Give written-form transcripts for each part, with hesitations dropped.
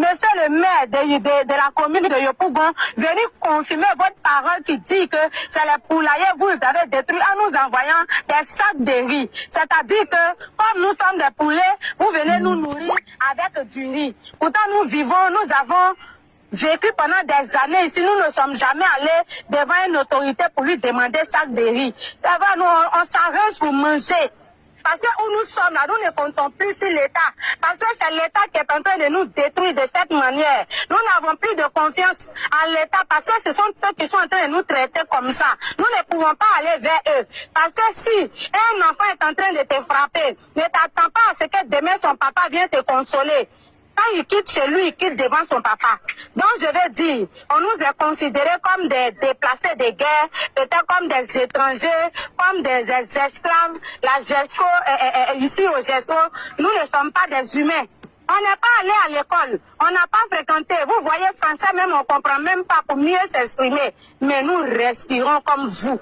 monsieur le maire de la commune de Yopougon, venir confirmer votre parole qui dit que c'est les poulaillers vous avez détruit en nous envoyant des sacs de riz. C'est-à-dire que comme nous sommes des poulets, vous venez nous nourrir avec du riz. Pourtant nous vivons, nous avons vécu pendant des années ici, nous ne sommes jamais allés devant une autorité pour lui demander sac de riz. Ça va, nous on s'arrange pour manger. Parce que où nous sommes là, nous ne comptons plus sur l'État. Parce que c'est l'État qui est en train de nous détruire de cette manière. Nous n'avons plus de confiance en l'État parce que ce sont eux qui sont en train de nous traiter comme ça. Nous ne pouvons pas aller vers eux. Parce que si un enfant est en train de te frapper, ne t'attends pas à ce que demain son papa vienne te consoler. Quand il quitte chez lui, il quitte devant son papa. Donc je vais dire, on nous est considérés comme des déplacés de guerre, peut-être comme des étrangers, comme des esclaves. La GESCO, ici au GESCO, nous ne sommes pas des humains. On n'est pas allé à l'école, on n'a pas fréquenté. Vous voyez, français même, on ne comprend même pas pour mieux s'exprimer. Mais nous respirons comme vous.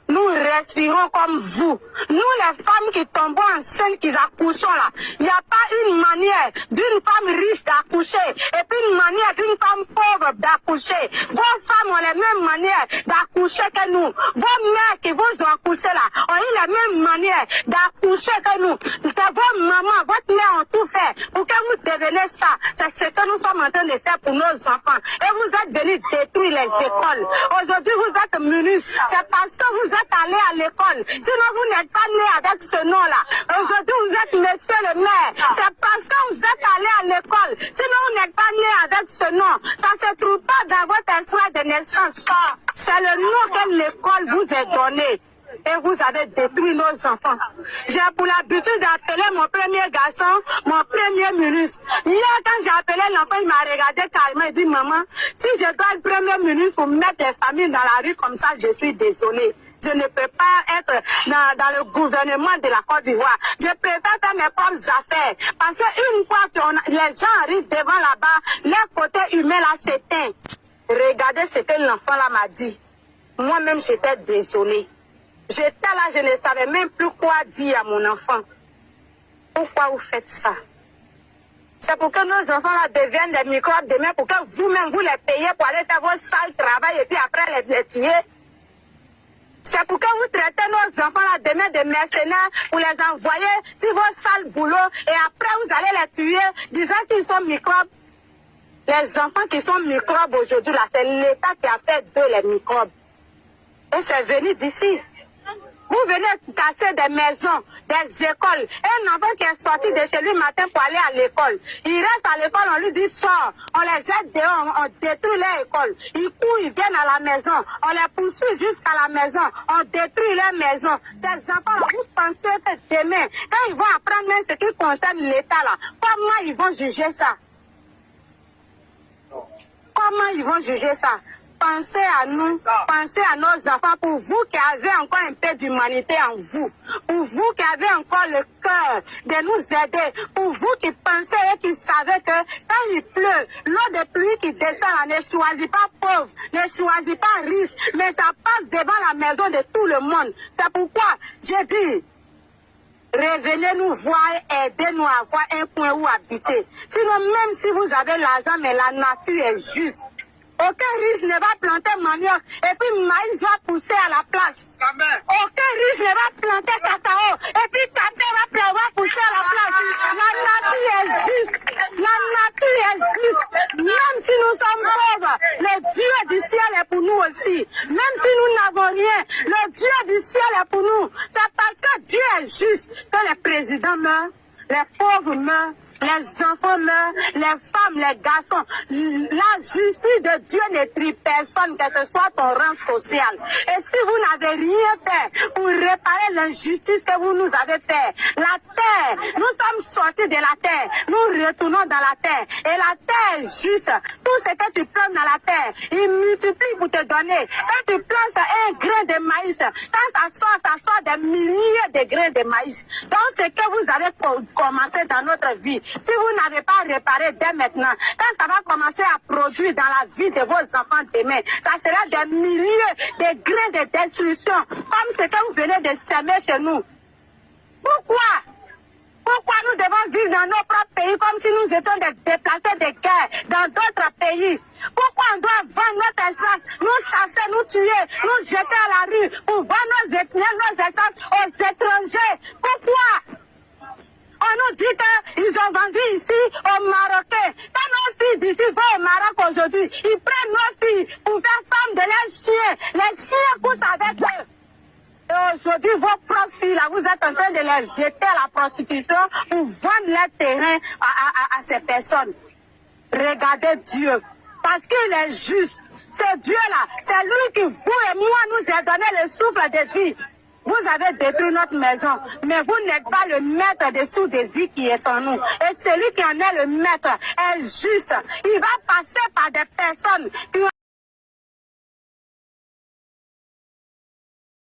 Nous respirons comme vous. Nous, les femmes qui tombons enceintes, qui accouchons là, il n'y a pas une manière d'une femme riche d'accoucher et puis une manière d'une femme pauvre d'accoucher. Vos femmes ont les mêmes manières d'accoucher que nous. Vos mères qui vous ont accouché là ont eu les mêmes manières d'accoucher que nous. C'est vos mamans, votre mère ont tout fait pour que vous deveniez ça. C'est ce que nous sommes en train de faire pour nos enfants. Et vous êtes venus détruire les écoles. Aujourd'hui, vous êtes ministre. C'est parce que vous êtes allé à l'école. Sinon, vous n'êtes pas né avec ce nom-là. Aujourd'hui, vous êtes monsieur le maire. C'est parce que vous êtes allé à l'école. Sinon, vous n'êtes pas né avec ce nom. Ça ne se trouve pas dans votre extrait de naissance. C'est le nom que l'école vous est donné. Et vous avez détruit nos enfants. J'ai pour l'habitude d'appeler mon premier garçon, mon premier ministre. Hier, quand j'ai appelé l'enfant, il m'a regardé carrément et dit, maman, si je dois être premier ministre pour mettre les familles dans la rue comme ça, je suis désolée. Je ne peux pas être dans le gouvernement de la Côte d'Ivoire. Je préfère faire mes propres affaires. Parce qu'une fois que les gens arrivent devant là-bas, leur côté humain là s'éteint. Regardez ce que l'enfant là m'a dit. Moi-même, j'étais désolée. J'étais là, je ne savais même plus quoi dire à mon enfant. Pourquoi vous faites ça? C'est pour que nos enfants là deviennent des microbes demain, pour que vous-même vous les payez pour aller faire vos sales travail et puis après les tuer. C'est pour que vous traitez nos enfants là demain de mercenaires pour les envoyer sur vos sales boulots et après vous allez les tuer disant qu'ils sont microbes. Les enfants qui sont microbes aujourd'hui là, c'est l'État qui a fait d'eux les microbes. Et c'est venu d'ici. Vous venez casser des maisons, des écoles. Un enfant qui est sorti de chez lui matin pour aller à l'école. Il reste à l'école, on lui dit sort. On les jette dehors, on détruit leur école. Ils courent, ils viennent à la maison. On les poursuit jusqu'à la maison. On détruit leur maison. Ces enfants-là, vous pensez que demain, quand ils vont apprendre même ce qui concerne l'État, là, comment ils vont juger ça? Comment ils vont juger ça? Pensez à nous, pensez à nos enfants, pour vous qui avez encore un peu d'humanité en vous, pour vous qui avez encore le cœur de nous aider, pour vous qui pensez et qui savez que quand il pleut, l'eau de pluie qui descend là ne choisit pas pauvre, ne choisit pas riche, mais ça passe devant la maison de tout le monde. C'est pourquoi j'ai dit, revenez nous voir, aidez-nous à avoir un point où habiter. Sinon, même si vous avez l'argent, mais la nature est juste. Aucun riche ne va planter manioc et puis maïs va pousser à la place. Jamais. Aucun riche ne va planter cacao et puis café va pousser à la place. La nature est juste. La nature est juste. Même si nous sommes pauvres, le Dieu du ciel est pour nous aussi. Même si nous n'avons rien, le Dieu du ciel est pour nous. C'est parce que Dieu est juste que les présidents meurent, les pauvres meurent, les enfants meurent, les femmes, les garçons. La justice de Dieu ne trie personne, quel que soit ton rang social. Et si vous n'avez rien fait pour réparer l'injustice que vous nous avez fait, la terre, nous sommes sortis de la terre, nous retournons dans la terre. Et la terre est juste. Tout ce que tu plantes dans la terre, il multiplie pour te donner. Quand tu plantes un grain de maïs, quand ça sort des milliers de grains de maïs. Donc, ce que vous avez commencé dans notre vie, si vous n'avez pas réparé dès maintenant, quand ça va commencer à produire dans la vie de vos enfants demain, ça sera des milliers de grains de destruction, comme ce que vous venez de semer chez nous. Pourquoi? Pourquoi nous devons vivre dans nos propres pays comme si nous étions des déplacés de guerre dans d'autres pays? Pourquoi on doit vendre notre espace, nous chasser, nous tuer, nous jeter à la rue pour vendre nos espaces aux étrangers? Pourquoi? On nous dit qu'ils ont vendu ici aux Marocains. Quand nos filles d'ici vont au Maroc aujourd'hui, ils prennent nos filles pour faire femmes de leurs chiens. Les chiens poussent avec eux. Et aujourd'hui, vos propres filles, là, vous êtes en train de les jeter à la prostitution pour vendre leur terrain à ces personnes. Regardez Dieu, parce qu'il est juste. Ce Dieu-là, c'est lui qui, vous et moi, nous a donné le souffle de vie. Vous avez détruit notre maison, mais vous n'êtes pas le maître des sous de vie qui est en nous. Et celui qui en est le maître est juste. Il va passer par des personnes qui ont